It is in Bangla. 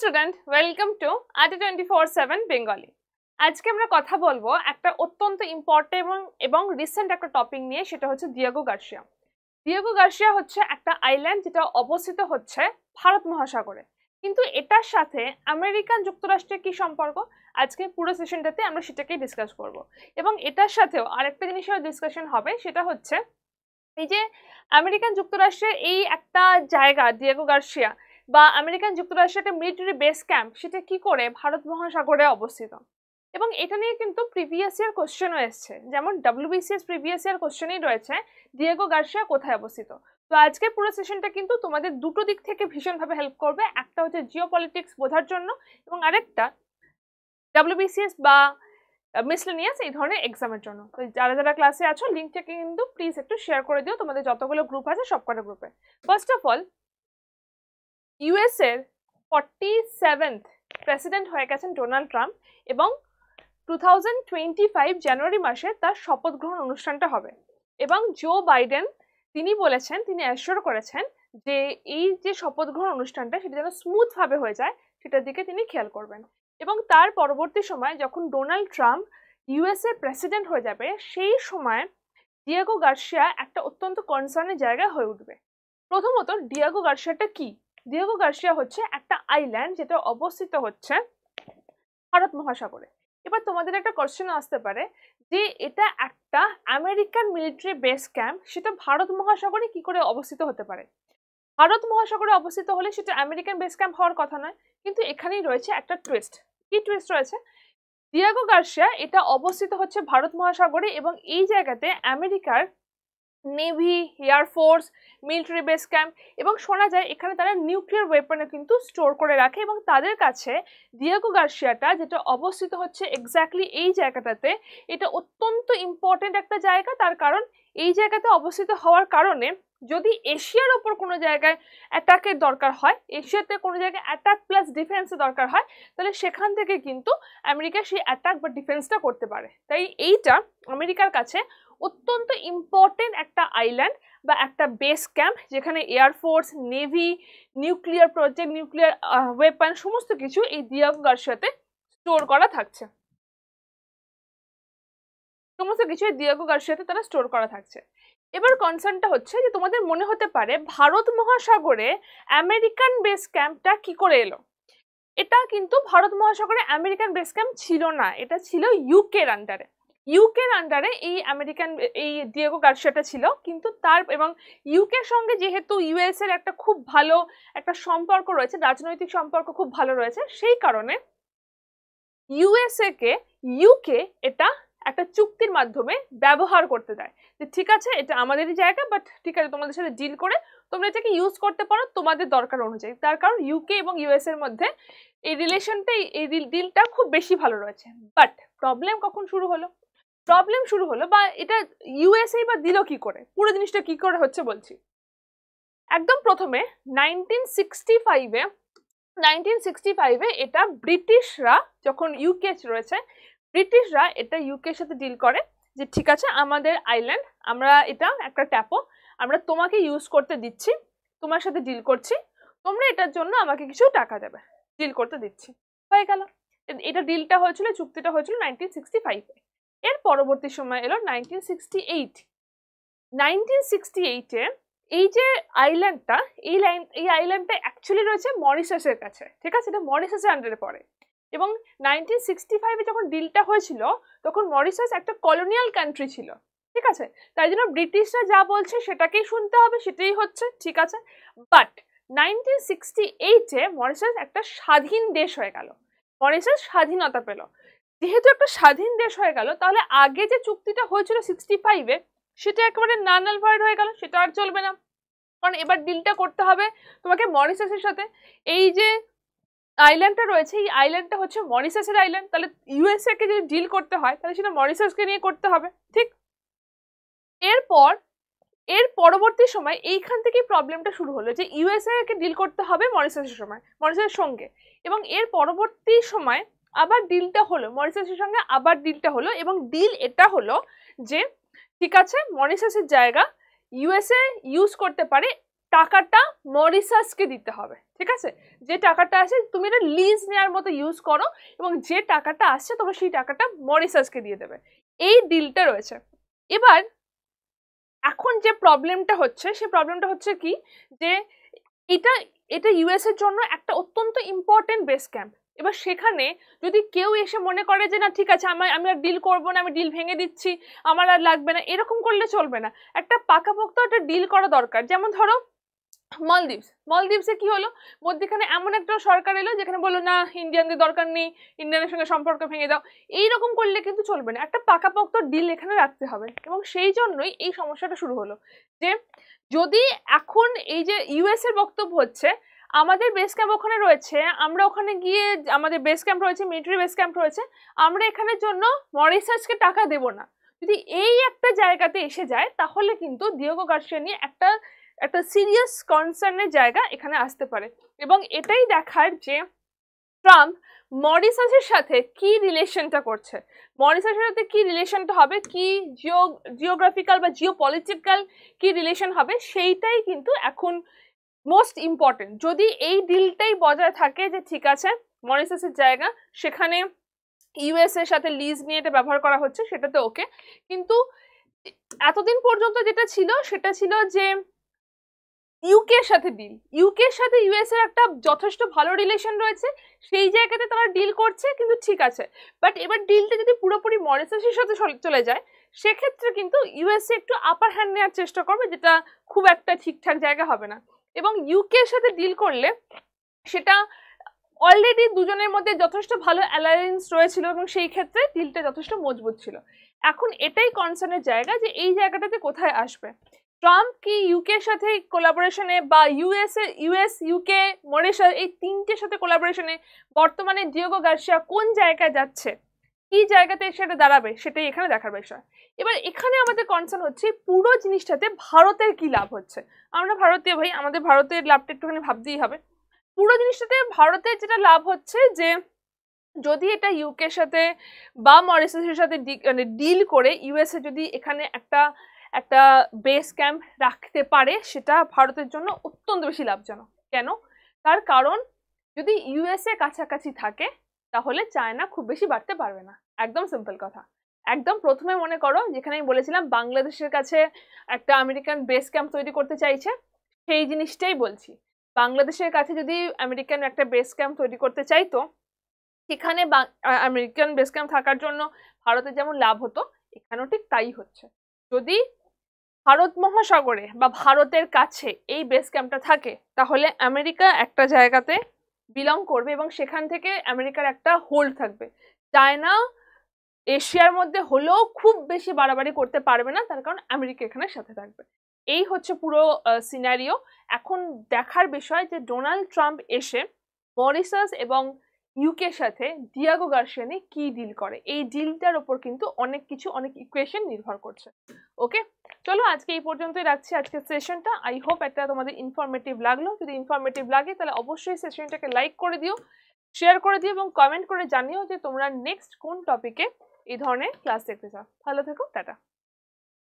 Student, welcome to ATA 24/7 Bengali. আজকে আমরা কথা বলবো একটা অত্যন্ত ইম্পর্টেন্ট এবং রিসেন্ট একটা টপিক নিয়ে, সেটা হচ্ছে ডিয়েগো গার্সিয়া। ডিয়েগো গার্সিয়া হচ্ছে একটা আইল্যান্ড যেটা অবস্থিত হচ্ছে ভারত মহাসাগরে, কিন্তু এটার সাথে আমেরিকান যুক্তরাষ্ট্রের কি সম্পর্ক, আজকে পুরো সেশনটাতে আমরা সেটাকেই ডিসকাস করব। এবং এটার সাথেও আরেকটা জিনিসের ডিসকাশন হবে, সেটা হচ্ছে এই যে আমেরিকান যুক্তরাষ্ট্রের এই একটা জায়গা ডিয়েগো গার্সিয়া বা আমেরিকান যুক্তরাষ্ট্রের একটা মিলিটারি বেস ক্যাম্প, সেটা কি করে ভারত মহাসাগরে অবস্থিত। এবং এটা নিয়ে কিন্তু প্রিভিয়াস ইয়ার কোশ্চেনও এসছে, যেমন WBCS প্রিভিয়াস ইয়ার কোশ্চেনই রয়েছে ডিয়েগো গার্সিয়া কোথায় অবস্থিত। তো আজকে পুরো সেশনটা কিন্তু তোমাদের দুটো দিক থেকে ভীষণভাবে হেল্প করবে। একটা হচ্ছে জিও পলিটিক্স বোঝার জন্য, এবং আরেকটা WBCS বা মিসলেনিয়াস এই ধরনের এক্সামের জন্য। তো যারা যারা ক্লাসে আছো, লিঙ্কটাকে কিন্তু প্লিজ একটু শেয়ার করে দিও তোমাদের যতগুলো গ্রুপ আছে সবকটা গ্রুপে। ফার্স্ট অফ অল, ইউএস এর 47th প্রেসিডেন্ট হয়ে গেছেন ডোনাল্ড ট্রাম্প, এবং 2025 জানুয়ারি মাসে তার শপথ গ্রহণ অনুষ্ঠানটা হবে। এবং জো বাইডেন তিনি বলেছেন, তিনি অ্যাসিওর করেছেন যে এই যে শপথ গ্রহণ অনুষ্ঠানটা সেটা যেন স্মুথ ভাবে হয়ে যায়, সেটার দিকে তিনি খেয়াল করবেন। এবং তার পরবর্তী সময় যখন ডোনাল্ড ট্রাম্প ইউএস এর প্রেসিডেন্ট হয়ে যাবে, সেই সময় ডিয়েগো গার্সিয়া একটা অত্যন্ত কনসার্নের জায়গা হয়ে উঠবে। প্রথমত, ডিয়েগো গার্সিয়াটা কি? ডিয়েগো গার্সিয়া হচ্ছে একটা আইল্যান্ড যেটা অবস্থিত হচ্ছে ভারত মহাসাগরে। এবার তোমাদের একটা কোশ্চেন আসতে পারে যে এটা একটা আমেরিকান মিলিটারি বেস ক্যাম্প, সেটা ভারত মহাসাগরে কি করে অবস্থিত হতে পারে? ভারত মহাসাগরে অবস্থিত হলে সেটা আমেরিকান বেস ক্যাম্প হওয়ার কথা নয়, কিন্তু এখানেই রয়েছে একটা টুইস্ট। কি টুইস্ট রয়েছে? ডিয়েগো গার্সিয়া এটা অবস্থিত হচ্ছে ভারত মহাসাগরে, এবং এই জায়গাতে আমেরিকার navy, air force, military base camp, এবং শোনা যায় এখানে তারা নিউক্লিয়ার ওয়েপনও কিন্তু স্টোর করে রাখে। এবং তাদের কাছে ডিয়েগো গার্সিয়াটা যেটা অবস্থিত হচ্ছে এক্স্যাক্টলি এই জায়গাটাতে, এটা অত্যন্ত ইম্পর্টেন্ট একটা জায়গা। তার কারণ এই জায়গাতে অবস্থিত হওয়ার কারণে যদি এশিয়ার ওপর কোনো জায়গায় অ্যাটাকের দরকার হয়, এশিয়াতে কোনো জায়গায় অ্যাটাক প্লাস ডিফেন্সের দরকার হয়, তাহলে সেখান থেকে কিন্তু আমেরিকা সেই অ্যাটাক বা ডিফেন্সটা করতে পারে। তাই এইটা আমেরিকার কাছে অত্যন্ত ইম্পর্টেন্ট একটা আইল্যান্ড বা একটা বেস ক্যাম্প, যেখানে air force, navy, nuclear project, nuclear weapon সমস্ত কিছু এই ডিয়েগো গার্সিয়াতে স্টোর করা থাকছে। সমস্ত কিছু এই ডিয়েগো গার্সিয়াতে তারা স্টোর করা থাকছে। এবার কনসার্নটা হচ্ছে যে তোমাদের মনে হতে পারে ভারত মহাসাগরে আমেরিকান বেস ক্যাম্পটা কি করে এলো। এটা কিন্তু ভারত মহাসাগরে আমেরিকান বেস ক্যাম্প ছিল না, এটা ছিল ইউকের আন্ডারে। ইউকের আন্ডারে এই আমেরিকান এই ডিয়েগো গার্সিয়াটা ছিল, কিন্তু তার এবং ইউকের সঙ্গে যেহেতু ইউএস এর একটা খুব ভালো একটা সম্পর্ক রয়েছে, রাজনৈতিক সম্পর্ক খুব ভালো রয়েছে, সেই কারণে ইউএসএ কে ইউকে এটা একটা চুক্তির মাধ্যমে ব্যবহার করতে দেয় যে ঠিক আছে এটা আমাদেরই জায়গা, বাট ঠিক আছে তোমাদের সাথে ডিল করে তোমরা এটাকে ইউজ করতে পারো তোমাদের দরকার অনুযায়ী। তার কারণ ইউকে এবং ইউএস এর মধ্যে এই রিলেশনটাই, এই ডিলটা খুব বেশি ভালো রয়েছে। বাট প্রবলেম কখন শুরু হলো? প্রবলেম শুরু হলো বা এটা ইউএসএ বা দিল কি করে, পুরো জিনিসটা কি করে হচ্ছে বলছি। একদম প্রথমে 1965-এ এটা ব্রিটিশরা, যখন ইউকে রয়েছে, ব্রিটিশরা এটা ইউকের সাথে ডিল করে যে ঠিক আছে আমাদের আইল্যান্ড, আমরা এটা একটা ট্যাপো, আমরা তোমাকে ইউজ করতে দিচ্ছি, তোমার সাথে ডিল করছি, তোমরা এটার জন্য আমাকে কিছু টাকা দেবে, ডিল করতে দিচ্ছি। হয়ে গেল। এটা ডিলটা হয়েছিল, চুক্তিটা হয়েছিল 1965-এ। এর পরবর্তী সময় এলো 1968-এ এই যে আইল্যান্ডটা, এই আইল্যান্ডটা অ্যাকচুয়ালি রয়েছে মরিশাসের কাছে, ঠিক আছে, এটা মরিশাসের আন্ডারে পড়ে। এবং 1965-এ যখন ডিলটা হয়েছিল তখন মরিশাস একটা কলোনিয়াল কান্ট্রি ছিল, ঠিক আছে, তাই জন্য ব্রিটিশরা যা বলছে সেটাকেই শুনতে হবে, সেটাই হচ্ছে, ঠিক আছে। বাট 1968-এ মরিশাস একটা স্বাধীন দেশ হয়ে গেল, মরিশাস স্বাধীনতা পেল। যেহেতু একটা স্বাধীন দেশ হয়ে গেল, তাহলে আগে যে চুক্তিটা হয়েছিল 65-এ সেটা একেবারে নাল অ্যান্ড ভয়েড হয়ে গেল, সেটা আর চলবে না। কারণ এবার ডিলটা করতে হবে তোমাকে মরিশাসের সাথে। এই যে আইল্যান্ডটা রয়েছে, এই আইল্যান্ডটা হচ্ছে মরিশাসের আইল্যান্ড, তাহলে ইউএসএ কে যদি ডিল করতে হয় তাহলে সেটা মরিশাসকে নিয়ে করতে হবে, ঠিক। এর পরবর্তী সময় এইখান থেকেই প্রবলেমটা শুরু হলো যে ইউএসএ কে ডিল করতে হবে মরিশাসের সঙ্গে। এবং এর পরবর্তী সময় আবার ডিলটা হলো মরিশাসের সঙ্গে, আবার ডিলটা হলো, এবং ডিল এটা হলো যে ঠিক আছে মরিশাসের জায়গা ইউএসএ ইউজ করতে পারে, টাকাটা মরিশাসকে দিতে হবে, ঠিক আছে, যে টাকাটা আসে তুমি এটা লিজ নেওয়ার মতো ইউজ করো এবং যে টাকাটা আসছে তোমরা সেই টাকাটা মরিসাসকে দিয়ে দেবে। এই ডিলটা রয়েছে। এবার এখন যে প্রবলেমটা হচ্ছে সেই প্রবলেমটা হচ্ছে কি, যে এটা এটা ইউএস এর জন্য একটা অত্যন্ত ইম্পর্টেন্ট বেস ক্যাম্প। এবার সেখানে যদি কেউ এসে মনে করে যে না ঠিক আছে আমি আর ডিল করবো না, আমি ডিল ভেঙে দিচ্ছি, আমার আর লাগবে না, এরকম করলে চলবে না। একটা পাকাপোক্ত একটা ডিল করা দরকার। যেমন ধরো মালদ্বীপসে কি হলো, মধ্যখানে এমন একটা সরকার এলো যেখানে বললো না ইন্ডিয়ানদের দরকার নেই, ইন্ডিয়ানের সঙ্গে সম্পর্ক ভেঙে দাও। এইরকম করলে কিন্তু চলবে না, একটা পাকাপোক্ত ডিল এখানে রাখতে হবে। এবং সেই জন্যই এই সমস্যাটা শুরু হলো, যে যদি এখন এই যে ইউএস এর বক্তব্য হচ্ছে আমাদের বেস ক্যাম্প ওখানে রয়েছে, আমরা ওখানে গিয়ে আমাদের বেস ক্যাম্প রয়েছে, মিলিটারি বেস ক্যাম্প রয়েছে, আমরা এখানের জন্য মরিসাসকে টাকা দেব না। যদি এই একটা জায়গাতে এসে যায় তাহলে কিন্তু ডিয়েগো গার্সিয়া নিয়ে একটা সিরিয়াস কনসার্নের জায়গা এখানে আসতে পারে। এবং এটাই দেখার যে ট্রাম্প মরিসাসের সাথে কি রিলেশনটা করছে, মরিসাসের সাথে কি রিলেশনটা হবে, কি জিওগ্রাফিক্যাল বা জিওপলিটিক্যাল কি রিলেশন হবে, সেইটাই কিন্তু এখন মোস্ট ইম্পর্টেন্ট। যদি এই ডিলটাই বজায় থাকে যে ঠিক আছে মরিসাসের জায়গা সেখানে ইউএস এর সাথে লিজ নিয়ে এটা ব্যবহার করা হচ্ছে, সেটাতে ওকে। কিন্তু এতদিন পর্যন্ত যেটা ছিল সেটা ছিল যে ইউকে এর সাথে ডিল, ইউকে এর সাথে ইউএস এর একটা যথেষ্ট ভালো রিলেশন রয়েছে, সেই জায়গাতে তারা ডিল করছে, কিন্তু ঠিক আছে। বাট এবার ডিলটা যদি পুরোপুরি মরিসাসের সাথে চলে যায় সেক্ষেত্রে কিন্তু ইউএসএ একটু আপার হ্যান্ড নেওয়ার চেষ্টা করবে, যেটা খুব একটা ঠিকঠাক জায়গা হবে না। এবং ইউকে এর সাথে ডিল করলে সেটা অলরেডি দুজনের মধ্যে যথেষ্ট ভালো অ্যালায়েন্স রয়েছিল এবং সেই ক্ষেত্রে ডিলটা যথেষ্ট মজবুত ছিল। এখন এটাই কনসার্নের জায়গা যে এই জায়গাটাতে কোথায় আসবে। ট্রাম্প কি ইউকে এর সাথে কোলাবোরেশনে বা ইউএস ইউকে মরিশাস এই তিনটের সাথে কোলাবোরেশনে বর্তমানে ডিয়েগো গার্সিয়া কোন জায়গায় যাচ্ছে, কি জায়গাতে সেটা দাঁড়াবে, সেটাই এখানে দেখার বিষয়। এবার এখানে আমাদের কনসার্ন হচ্ছে পুরো জিনিসটাতে ভারতের কি লাভ হচ্ছে। আমরা ভারতীয় ভাই, আমাদের ভারতের লাভটা একটুখানি ভাবতেই হবে। পুরো জিনিসটাতে ভারতের যেটা লাভ হচ্ছে যে যদি এটা ইউকের সাথে বা মরিসাসের সাথে মানে ডিল করে ইউএসএ যদি এখানে একটা বেস ক্যাম্প রাখতে পারে সেটা ভারতের জন্য অত্যন্ত বেশি লাভজনক। কেন? তার কারণ যদি ইউএসএ কাছাকাছি থাকে তাহলে চায়না খুব বেশি বাড়তে পারবে না। একদম সিম্পল কথা। একদম প্রথমে মনে করো যেখানে আমি বলেছিলাম বাংলাদেশের কাছে একটা আমেরিকান বেস ক্যাম্প তৈরি করতে চাইছে, সেই জিনিসটাই বলছি। বাংলাদেশের কাছে যদি আমেরিকান একটা বেস ক্যাম্প তৈরি করতে চাইতো, সেখানে আমেরিকান বেস ক্যাম্প থাকার জন্য ভারতের যেমন লাভ হতো, এখানেও ঠিক তাই হচ্ছে। যদি ভারত মহাসাগরে বা ভারতের কাছে এই বেস ক্যাম্পটা থাকে তাহলে আমেরিকা একটা জায়গাতে বিলং করবে এবং সেখান থেকে আমেরিকার একটা হোল্ড থাকবে। চায়না এশিয়ার মধ্যে হলেও খুব বেশি বাড়াবাড়ি করতে পারবে না, তার কারণ আমেরিকা এখানে সাথে থাকবে। এই হচ্ছে পুরো সিনারিও। এখন দেখার বিষয় যে ডোনাল্ড ট্রাম্প এসে মরিসাস এবং ইউকের সাথে ডিয়েগো গার্সিয়া নিয়ে কি ডিল করে, এই ডিলটার ওপর কিন্তু অনেক কিছু অনেক ইকুয়েশন নির্ভর করছে। ওকে, চলো আজকে এই পর্যন্তই রাখছি আজকের সেশনটা। আই হোপ এটা তোমাদের ইনফরমেটিভ লাগলো। যদি ইনফরমেটিভ লাগে তাহলে অবশ্যই সেশনটাকে লাইক করে দিও, শেয়ার করে দিও এবং কমেন্ট করে জানিও যে তোমরা নেক্সট কোন টপিকে এই ধরনের ক্লাস দেখতে চাও। ভালো থেকো, টাটা।